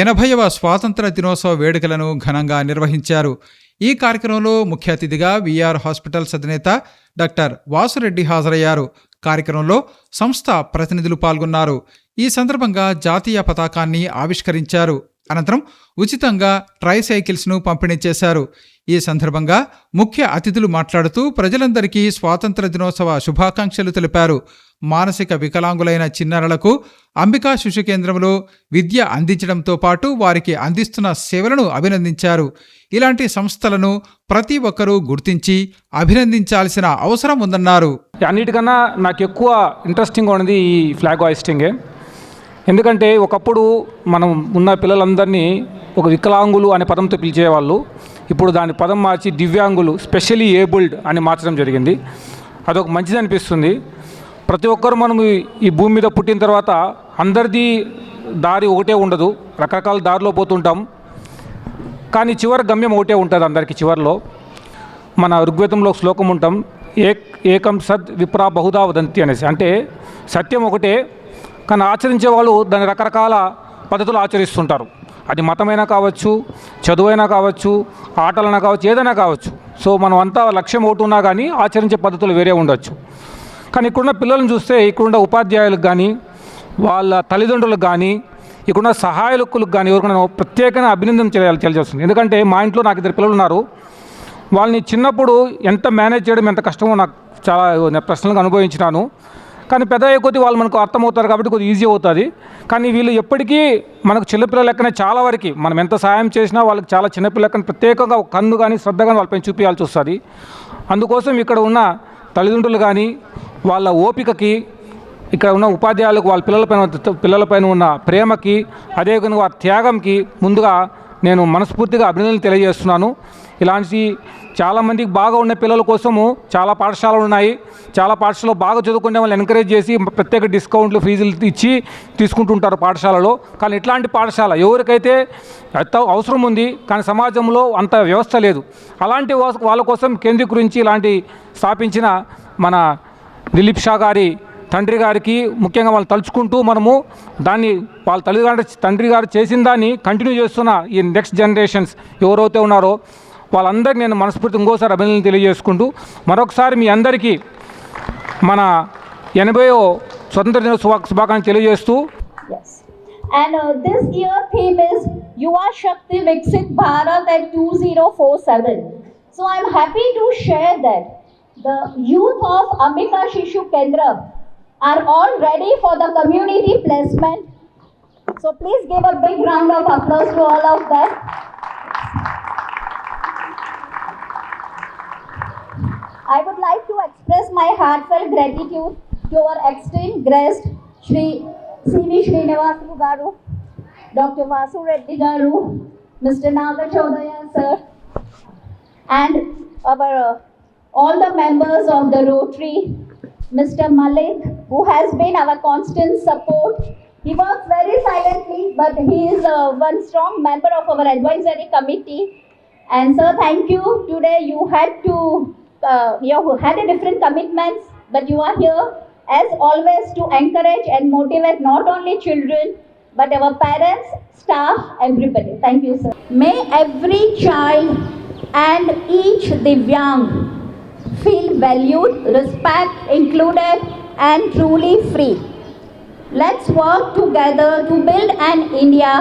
80వ స్వాతంత్ర దినోత్సవ వేడుకలను ఘనంగా నిర్వహించారు. ఈ కార్యక్రమంలో ముఖ్య అతిథిగా విఆర్ హాస్పిటల్స్ అధినేత డాక్టర్ వాసురెడ్డి హాజరయ్యారు. కార్యక్రమంలో సంస్థ ప్రతినిధులు పాల్గొన్నారు. ఈ సందర్భంగా జాతీయ పతాకాన్ని ఆవిష్కరించారు. అనంతరం ఉచితంగా ట్రైసైకిల్స్ను పంపిణీ చేశారు. ఈ సందర్భంగా ముఖ్య అతిథులు మాట్లాడుతూ ప్రజలందరికీ స్వాతంత్ర దినోత్సవ శుభాకాంక్షలు తెలిపారు. మానసిక వికలాంగులైన చిన్నారులకు అంబికా శిశు కేంద్రంలో విద్య అందించడంతో పాటు వారికి అందిస్తున్న సేవలను అభినందించారు. ఇలాంటి సంస్థలను ప్రతి ఒక్కరూ గుర్తించి అభినందించాల్సిన అవసరం ఉందన్నారు. అన్నిటికన్నా నాకు ఎక్కువ ఇంట్రెస్టింగ్గా ఉన్నది ఈ ఫ్లాగ్ హాయిస్టింగే. ఎందుకంటే ఒకప్పుడు మనం ఉన్న పిల్లలందరినీ ఒక వికలాంగులు అనే పదంతో పిలిచేవాళ్ళు. ఇప్పుడు దాని పదం మార్చి దివ్యాంగులు, స్పెషల్లీ ఏబుల్డ్ అని మార్చడం జరిగింది. అదొక మంచిది అనిపిస్తుంది. ప్రతి ఒక్కరు మనం ఈ భూమి మీద పుట్టిన తర్వాత అందరిది దారి ఒకటే ఉండదు, రకరకాల దారిలో పోతుంటాం. కానీ చివరి గమ్యం ఒకటే ఉంటుంది అందరికీ. చివరిలో మన ఋగ్వేదంలో శ్లోకం ఉంటాం, ఏకం సద్ విప్రా బహుదా వదంతి అనేసి. అంటే సత్యం ఒకటే, కానీ ఆచరించే వాళ్ళు దాని రకరకాల పద్ధతులు ఆచరిస్తుంటారు. అది మతమైనా కావచ్చు, చదువైనా కావచ్చు, ఆటలైనా కావచ్చు, ఏదైనా కావచ్చు. సో మనం అంతా లక్ష్యం ఒకటి ఉన్నా కానీ ఆచరించే పద్ధతులు వేరే ఉండొచ్చు. కానీ ఇక్కడున్న పిల్లలను చూస్తే ఇక్కడున్న ఉపాధ్యాయులకు కానీ, వాళ్ళ తల్లిదండ్రులకు కానీ, ఇక్కడున్న సహాయకులకు కానీ ఎవరికైనా ప్రత్యేకంగా అభినందన తెలియజేస్తుంది. ఎందుకంటే మా ఇంట్లో నాకు 2 పిల్లలు ఉన్నారు. వాళ్ళని చిన్నప్పుడు ఎంత మేనేజ్ చేయడం ఎంత కష్టమో నాకు చాలా పర్సనల్గా అనుభవించినాను. కానీ పెద్ద అయ్యే కొద్దీ వాళ్ళు మనకు అర్థమవుతారు కాబట్టి కొద్దిగా ఈజీ అవుతుంది. కానీ వీళ్ళు ఎప్పటికీ మనకు చిన్నపిల్లల లెక్కనే చాలా వరకు మనం ఎంత సహాయం చేసినా వాళ్ళకి చాలా చిన్నపిల్లల లెక్కన ప్రత్యేకంగా కన్ను కానీ శ్రద్ధ కానీ వాళ్ళపైన చూపించాల్సి వస్తుంది. అందుకోసం ఇక్కడ ఉన్న తల్లిదండ్రులు కానీ వాళ్ళ ఓపికకి, ఇక్కడ ఉన్న ఉపాధ్యాయులకు వాళ్ళ పిల్లలపైన ఉన్న ప్రేమకి, అదేవిధంగా వారి త్యాగంకి ముందుగా నేను మనస్ఫూర్తిగా అభినందనలు తెలియజేస్తున్నాను. ఇలాంటి చాలామందికి బాగా ఉన్న పిల్లల కోసము చాలా పాఠశాలలు ఉన్నాయి. చాలా పాఠశాలలో బాగా చదువుకునే వాళ్ళని ఎంకరేజ్ చేసి ప్రత్యేక డిస్కౌంట్లు, ఫీజులు ఇచ్చి తీసుకుంటుంటారు పాఠశాలలో. కానీ ఇట్లాంటి పాఠశాల ఎవరికైతే అవసరం ఉంది కానీ సమాజంలో అంత వ్యవస్థ లేదు, అలాంటి వాళ్ళ కోసం కేంద్రీకరించి ఇలాంటి స్థాపించిన మన దిలీప్ షా గారి తండ్రి గారికి ముఖ్యంగా వాళ్ళు తలుచుకుంటూ మనము దాన్ని వాళ్ళ తండ్రి గారు చేసిన దాన్ని కంటిన్యూ చేస్తున్న ఈ నెక్స్ట్ జనరేషన్స్ ఎవరైతే ఉన్నారో వాళ్ళందరికీ నేను మనస్ఫూర్తి ఇంకోసారి అభినందనలు తెలియజేసుకుంటూ మరొకసారి మీ అందరికీ మన 80వ స్వతంత్ర దినోత్సవ శుభాకాంక్షలు తెలియజేస్తూ. And this year theme is Yuva Shakti Viksit Bharat at 2047. So I'm happy to share that the youth of Ambika Shishu Kendra are all ready for the community placement. So please give a big round of applause to all of them. I would like to express my heartfelt gratitude to our esteemed guest, Shri C.V. Srinivasu Garu, Dr. Vasu Reddy Garu, Mr. Naga Chaudhary sir, and our all the members of the Rotary, Mr. Malik, who has been our constant support. He works very silently, but he is one strong member of our advisory committee. And sir, thank you. Today you had a different commitments, but you are here as always to encourage and motivate not only children, but our parents, staff, everybody. Thank you, sir. May every child and each Divyang feel valued, respect, included, and truly free. Let's work together to build an India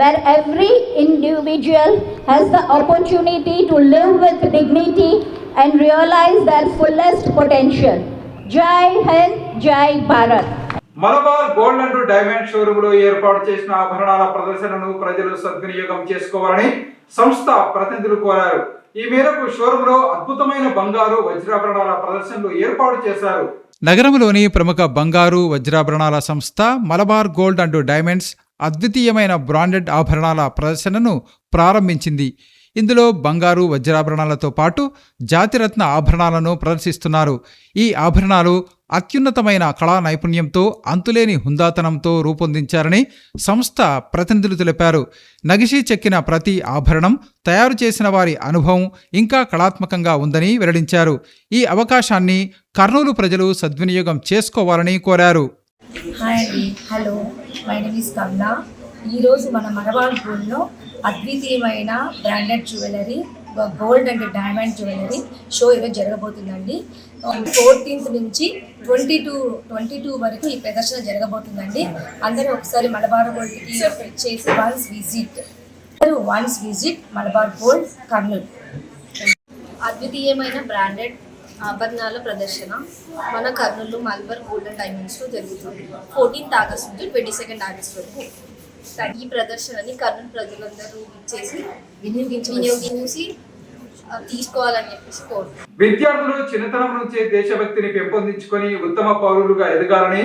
where every individual has the opportunity to live with dignity and realize their fullest potential. Jai Hind, Jai Bharat. Malabar gold and diamond showroom లో ఏర్పాటు చేసిన ఆభరణాల ప్రదర్శనను ప్రజలు సద్వినియోగం చేసుకోవాలని సంస్థ ప్రతినిధులు కోరారు. ఈ మేరకు షోరూమ్ లో అద్భుతమైన బంగారు వజ్రాభరణాల ప్రదర్శనలు ఏర్పాటు చేశారు. నగరంలోని ప్రముఖ బంగారు వజ్రాభరణాల సంస్థ మలబార్ గోల్డ్ అండ్ డైమండ్స్ అద్వితీయమైన బ్రాండెడ్ ఆభరణాల ప్రదర్శనను ప్రారంభించింది. ఇందులో బంగారు వజ్రాభరణాలతో పాటు జాతిరత్న ఆభరణాలను ప్రదర్శిస్తున్నారు. ఈ ఆభరణాలు అత్యున్నతమైన కళా నైపుణ్యంతో అంతులేని హుందాతనంతో రూపొందించారని సంస్థ ప్రతినిధులు తెలిపారు. నగిషీ చెక్కిన ప్రతి ఆభరణం తయారు చేసిన వారి అనుభవం ఇంకా కళాత్మకంగా ఉందని వెల్లడించారు. ఈ అవకాశాన్ని కర్నూలు ప్రజలు సద్వినియోగం చేసుకోవాలని కోరారు. హాయ్ అండి, hello, my name is Kamala. ఈరోజు మన మలబార్ గోల్డ్లో అద్వితీయమైన branded jewellery, gold and diamond jewellery show ఈరోజు జరగబోతుందండి. 14th నుంచి 22 వరకు ఈ ప్రదర్శన జరగబోతుందండి. అందరూ ఒకసారి మలబార్ గోల్డ్కి చేసి once visit Malabar gold Kurnool. అద్వితీయమైన బ్రాండెడ్ ఆభరణాల ప్రదర్శన మన కర్నూలు మలబార్ గోల్డ్ అండ్ డైమండ్స్లో జరుగుతుంది. 14th ఆగస్ట్ నుంచి 22nd ఆగస్ట్ వరకు ఈ ప్రదర్శనని కర్నూలు ప్రజలందరూ చేసి వినియోగించి తీసుకోవాలని చెప్పేసి కోరుతున్నాను. విద్యార్థులు చిన్నతనం నుంచే దేశభక్తిని పెంపొందించుకొని ఉత్తమ పౌరులుగా ఎదగాలని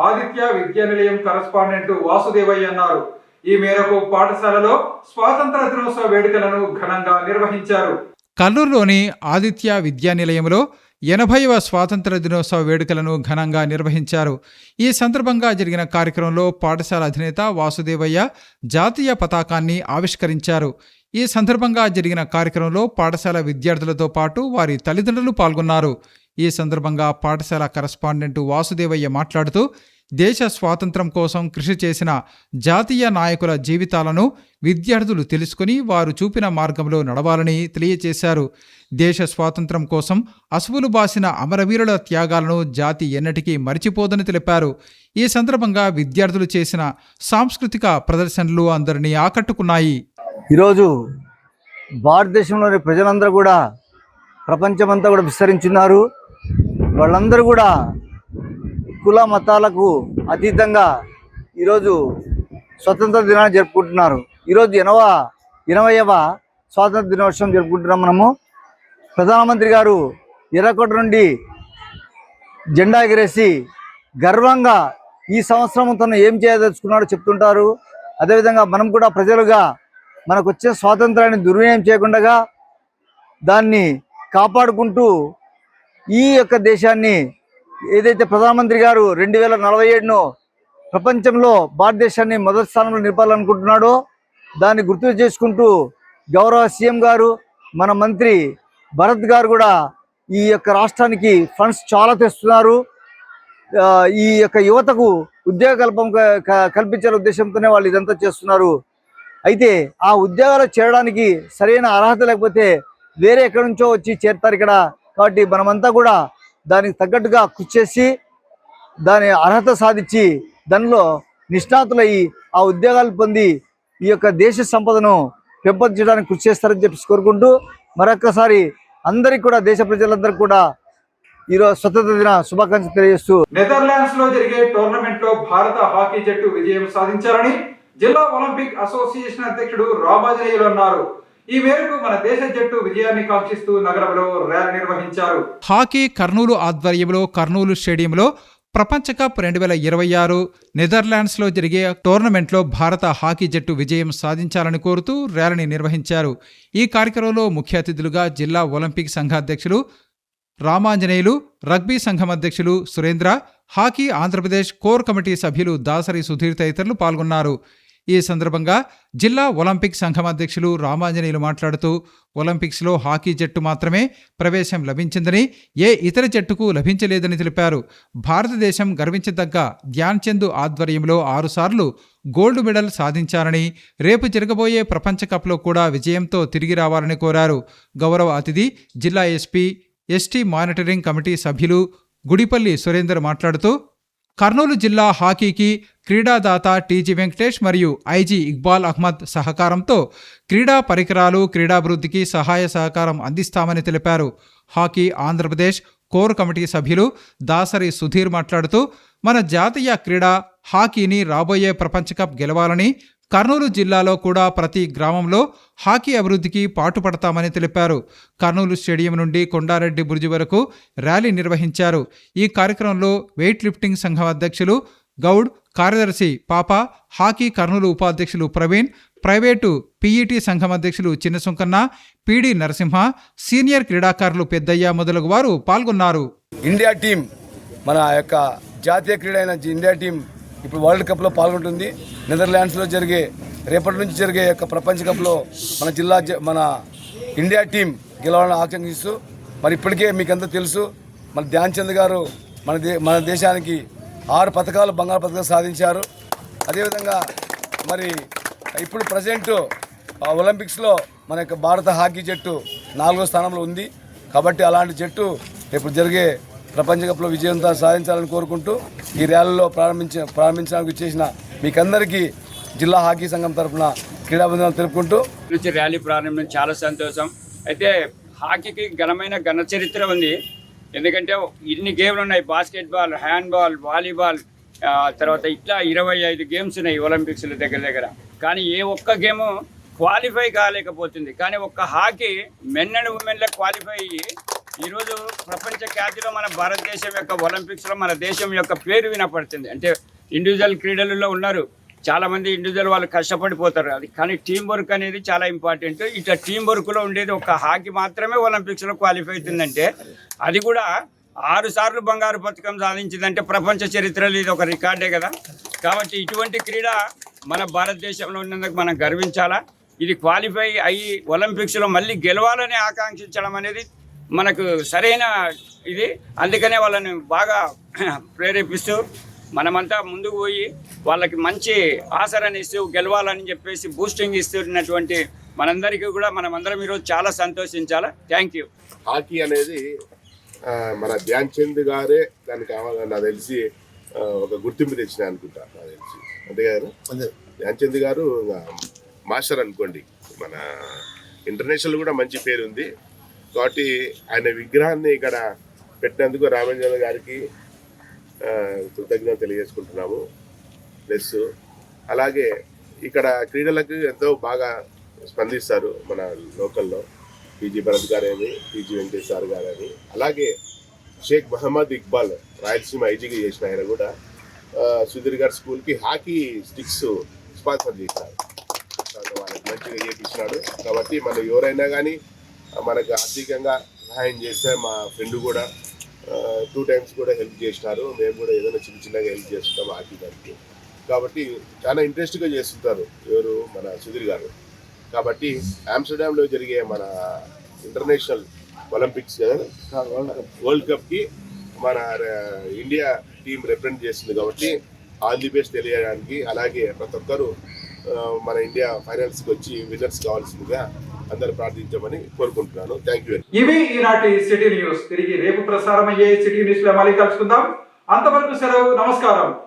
ఆదిత్య విద్యానిలయం కరస్పాండెంట్ వాసుదేవయ్య అన్నారు. ఈ మేరకు పాఠశాలలో స్వాతంత్ర దినోత్సవ వేడుకలను ఘనంగా నిర్వహించారు. కర్నూలులోని ఆదిత్య విద్యానిలయంలో 80వ స్వాతంత్ర దినోత్సవ వేడుకలను ఘనంగా నిర్వహించారు. ఈ సందర్భంగా జరిగిన కార్యక్రమంలో పాఠశాల అధినేత వాసుదేవయ్య జాతీయ పతాకాన్ని ఆవిష్కరించారు. ఈ సందర్భంగా జరిగిన కార్యక్రమంలో పాఠశాల విద్యార్థులతో పాటు వారి తల్లిదండ్రులు పాల్గొన్నారు. ఈ సందర్భంగా పాఠశాల కరస్పాండెంట్ వాసుదేవయ్య మాట్లాడుతూ దేశ స్వాతంత్రం కోసం కృషి చేసిన జాతీయ నాయకుల జీవితాలను విద్యార్థులు తెలుసుకుని వారు చూపిన మార్గంలో నడవాలని తెలియజేశారు. దేశ స్వాతంత్రం కోసం అసువులు బాసిన అమరవీరుల త్యాగాలను జాతి ఎన్నటికీ మరిచిపోదని తెలిపారు. ఈ సందర్భంగా విద్యార్థులు చేసిన సాంస్కృతిక ప్రదర్శనలు అందరినీ ఆకట్టుకున్నాయి. ఈరోజు భారతదేశంలోని ప్రజలందరూ కూడా ప్రపంచమంతా కూడా విస్తరించున్నారు. వాళ్ళందరూ కూడా కుల మతాలకు అతీతంగా ఈరోజు స్వతంత్ర దినాన్ని జరుపుకుంటున్నారు. ఈరోజు 80వ స్వాతంత్ర దినోత్సవం జరుపుకుంటున్నాం. మనము ప్రధానమంత్రి గారు ఎర్రకోట నుండి జెండా ఎగరేసి గర్వంగా ఈ సంవత్సరం తను ఏం చేయదలుచుకున్నాడో చెప్తుంటారు. అదేవిధంగా మనం కూడా ప్రజలుగా మనకు వచ్చే స్వాతంత్రాన్ని దుర్వినియోగం చేయకుండా దాన్ని కాపాడుకుంటూ ఈ యొక్క దేశాన్ని ఏదైతే ప్రధానమంత్రి గారు 2047ను ప్రపంచంలో భారతదేశాన్ని మొదటి స్థానంలో నిలపాలనుకుంటున్నాడో దాన్ని గుర్తు చేసుకుంటూ గౌరవ సీఎం గారు, మన మంత్రి భరత్ గారు కూడా ఈ యొక్క రాష్ట్రానికి ఫండ్స్ చాలా తెస్తున్నారు. ఈ యొక్క యువతకు ఉద్యోగ కల్పించాల ఉద్దేశంతోనే వాళ్ళు ఇదంతా చేస్తున్నారు. అయితే ఆ ఉద్యోగాలు చేరడానికి సరైన అర్హత లేకపోతే వేరే ఎక్కడి నుంచో వచ్చి చేరుతారు ఇక్కడ. కాబట్టి మనమంతా కూడా దానికి తగ్గట్టుగా కృషి చేసి దాని అర్హత సాధించి దానిలో నిష్ణాతులయ్యి ఆ ఉద్యోగాలు పొంది ఈ యొక్క దేశ సంపదను పెంపొందించడానికి కృషి చేస్తారని చెప్పి కోరుకుంటూ మరొక్కసారి అందరికీ కూడా దేశ ప్రజలందరికీ కూడా ఈరోజు స్వతంత్ర దిన శుభాకాంక్షలు తెలియజేస్తూ నెదర్లాండ్స్ లో జరిగే టోర్నమెంట్ లో భారత హాకీ జట్టు విజయం సాధించారని జిల్లా ఒలింపిక్ అసోసియేషన్ అధ్యక్షుడు రామాంజనేయులు అన్నారు. ఈ మేరకు మన దేశ జట్టు విజయాన్ని కాంక్షిస్తూ నగరంలో ర్యాలీ నిర్వహించారు. హాకీ కర్నూలు ఆధ్వర్యంలో కర్నూలు స్టేడియంలో ప్రపంచ కప్ 2026 నెదర్లాండ్స్లో జరిగే టోర్నమెంట్లో భారత హాకీ జట్టు విజయం సాధించాలని కోరుతూ ర్యాలీని నిర్వహించారు. ఈ కార్యక్రమంలో ముఖ్య అతిథులుగా జిల్లా ఒలింపిక్ సంఘ అధ్యక్షులు రామాంజనేయులు, రగ్బీ సంఘం అధ్యక్షులు Surendra, hockey Andhra Pradesh core committee సభ్యులు దాసరి సుధీర్ తదితరులు పాల్గొన్నారు. ఈ సందర్భంగా జిల్లా ఒలింపిక్ సంఘం అధ్యక్షులు రామాంజనేయులు మాట్లాడుతూ ఒలింపిక్స్లో హాకీ జట్టు మాత్రమే ప్రవేశం లభించిందని, ఏ ఇతర జట్టుకు లభించలేదని తెలిపారు. భారతదేశం గర్వించదగ్గ ధ్యాన్ చంద్ ఆధ్వర్యంలో 6 సార్లు గోల్డ్ మెడల్ సాధించారని, రేపు జరగబోయే ప్రపంచ కప్లో కూడా విజయంతో తిరిగి రావాలని కోరారు. గౌరవ అతిథి జిల్లా ఎస్పీ, ఎస్టీ మానిటరింగ్ కమిటీ సభ్యులు గుడిపల్లి సురేందర్ మాట్లాడుతూ కర్నూలు జిల్లా హాకీకి క్రీడాదాత టీజీ వెంకటేష్ మరియు ఐజీ ఇక్బాల్ అహ్మద్ సహకారంతో క్రీడా పరికరాలు, క్రీడాభివృద్ధికి సహాయ సహకారం అందిస్తామని తెలిపారు. హాకీ ఆంధ్రప్రదేశ్ కోర్ కమిటీ సభ్యులు దాసరి సుధీర్ మాట్లాడుతూ మన జాతీయ క్రీడ హాకీని రాబోయే ప్రపంచ కప్ గెలవాలని, కర్నూలు జిల్లాలో కూడా ప్రతి గ్రామంలో హాకీ అభివృద్ధికి పాటుపడతామని తెలిపారు. కర్నూలు స్టేడియం నుండి కొండారెడ్డి బుర్జి వరకు ర్యాలీ నిర్వహించారు. ఈ కార్యక్రమంలో వెయిట్ లిఫ్టింగ్ సంఘం అధ్యక్షులు గౌడ్, కార్యదర్శి పాప, హాకీ కర్నూలు ఉపాధ్యక్షులు ప్రవీణ్, ప్రైవేటు పీఈటీ సంఘం అధ్యక్షులు చిన్న సుంకన్న, పీడి నరసింహ, సీనియర్ క్రీడాకారులు పెద్దయ్య మొదలగు వారు పాల్గొన్నారు. ఇండియా టీం, మన యొక్క జాతీయ క్రీడ అయిన ఇండియా టీం ఇప్పుడు వరల్డ్ కప్లో పాల్గొంటుంది. నెదర్లాండ్స్లో రేపటి నుంచి జరిగే యొక్క ప్రపంచ కప్లో మన ఇండియా టీం గెలవాలని ఆకాంక్షిస్తూ, మరి ఇప్పటికే మీకంతా తెలుసు, మన ధ్యాన్ చంద్ గారు మన దేశానికి 6 పథకాలు, బంగారు పథకాలు సాధించారు. అదేవిధంగా మరి ఇప్పుడు ప్రజెంట్ ఒలింపిక్స్లో మన యొక్క భారత హాకీ జట్టు 4వ స్థానంలో ఉంది. కాబట్టి అలాంటి జట్టు ఇప్పుడు జరిగే ప్రపంచ కప్లో విజయవంతం సాధించాలని కోరుకుంటూ ఈ ర్యాలీలో ప్రారంభించడానికి చేసిన మీకందరికీ జిల్లా హాకీ సంఘం తరఫున క్రీడాభివందనాలు తెలుపుకుంటూ నుంచి ర్యాలీ ప్రారంభం చాలా సంతోషం. అయితే హాకీకి ఘనమైన ఘన చరిత్ర ఉంది. ఎందుకంటే ఇన్ని గేమ్లు ఉన్నాయి, బాస్కెట్బాల్, హ్యాండ్బాల్, వాలీబాల్, తర్వాత ఇట్లా 25 గేమ్స్ ఉన్నాయి ఒలింపిక్స్లో దగ్గర. కానీ ఏ ఒక్క గేము క్వాలిఫై కాలేకపోతుంది. కానీ ఒక్క హాకీ మెన్ అండ్ ఉమెన్లో క్వాలిఫై అయ్యి ఈరోజు ప్రపంచ ఖ్యాతిలో మన భారతదేశం యొక్క ఒలింపిక్స్లో మన దేశం యొక్క పేరు వినపడుతుంది. అంటే ఇండివిజువల్ క్రీడలలో ఉన్నారు చాలామంది, ఇండివిజువల్ వాళ్ళు కష్టపడిపోతారు, అది కానీ టీం వర్క్ అనేది చాలా ఇంపార్టెంట్. ఇట్లా టీం వర్క్లో ఉండేది ఒక హాకీ మాత్రమే ఒలింపిక్స్లో క్వాలిఫై అవుతుందంటే, అది కూడా 6 సార్లు బంగారు పథకం సాధించిందంటే ప్రపంచ చరిత్రలో ఇది ఒక రికార్డే కదా. కాబట్టి ఇటువంటి క్రీడ మన భారతదేశంలో ఉన్నందుకు మనం గర్వించాలా. ఇది క్వాలిఫై అయ్యి ఒలింపిక్స్లో మళ్ళీ గెలవాలని ఆకాంక్షించడం అనేది మనకు సరైన ఇది. అందుకనే వాళ్ళని బాగా ప్రేరేపిస్తూ మనమంతా ముందుకు పోయి వాళ్ళకి మంచి ఆసరాన్ని ఇస్తూ గెలవాలని చెప్పేసి బూస్టింగ్ ఇస్తున్నటువంటి మనందరికీ కూడా మనమందరం ఈరోజు చాలా సంతోషించాలా. Thank you. హాకీ అనేది మన ధ్యాన్ చంద్ గారే దానికి కావాలని నాకు తెలిసి ఒక గుర్తింపు తెచ్చిన అనుకుంటా, నాకు తెలిసి అంతే కదా. ధ్యాన్ చంద్ గారు మాస్టర్ అనుకోండి, మన ఇంటర్నేషనల్ కూడా మంచి పేరు ఉంది. కాబట్టి ఆయన విగ్రహాన్ని ఇక్కడ పెట్టినందుకు రామేంద్ర గారికి కృతజ్ఞత తెలియజేసుకుంటున్నాము. ప్లస్ అలాగే ఇక్కడ క్రీడలకు ఎంతో బాగా స్పందిస్తారు మన లోకల్లో. పీజీ భరత్ గారని, పీజీ వెంకటేష్ సార్ గారని, అలాగే షేక్ మహమ్మద్ ఇక్బాల్ రాయలసీమ ఐజీగా చేసిన ఆయన కూడా సుధీర్ గారి స్కూల్కి హాకీ స్టిక్స్ స్పాన్సర్ చేశారు. వాళ్ళకి మంచిగా చేయించినాడు. కాబట్టి మనం ఎవరైనా కానీ మనకు ఆర్థికంగా సహాయం చేస్తే, మా ఫ్రెండ్ కూడా 2 times కూడా హెల్ప్ చేసినారు. మేము కూడా ఏదైనా చిన్నగా హెల్ప్ చేస్తుంటాం హాకీ గారికి. కాబట్టి చాలా ఇంట్రెస్ట్గా చేస్తుంటారు ఎవరు, మన సుధీర్ గారు. కాబట్టి ఆమ్స్టర్డామ్లో జరిగే మన ఇంటర్నేషనల్ ఒలింపిక్స్ వరల్డ్ కప్కి మన ఇండియా టీం రిప్రజెంట్ చేస్తుంది. కాబట్టి ఆల్ ది బెస్ట్ తెలియడానికి, అలాగే ప్రతి ఒక్కరు మన ఇండియా ఫైనల్స్కి వచ్చి విన్నర్స్ కావాల్సిందిగా అందరూ ప్రార్థించమని కోరుకుంటున్నాను. Thank you. ఇవి ఈనాటి సిటీ న్యూస్. తిరిగి రేపు ప్రసారం అయ్యే సిటీ న్యూస్ లో మళ్ళీ కలుసుకుందాం. అంతవరకు సెలవు. నమస్కారం.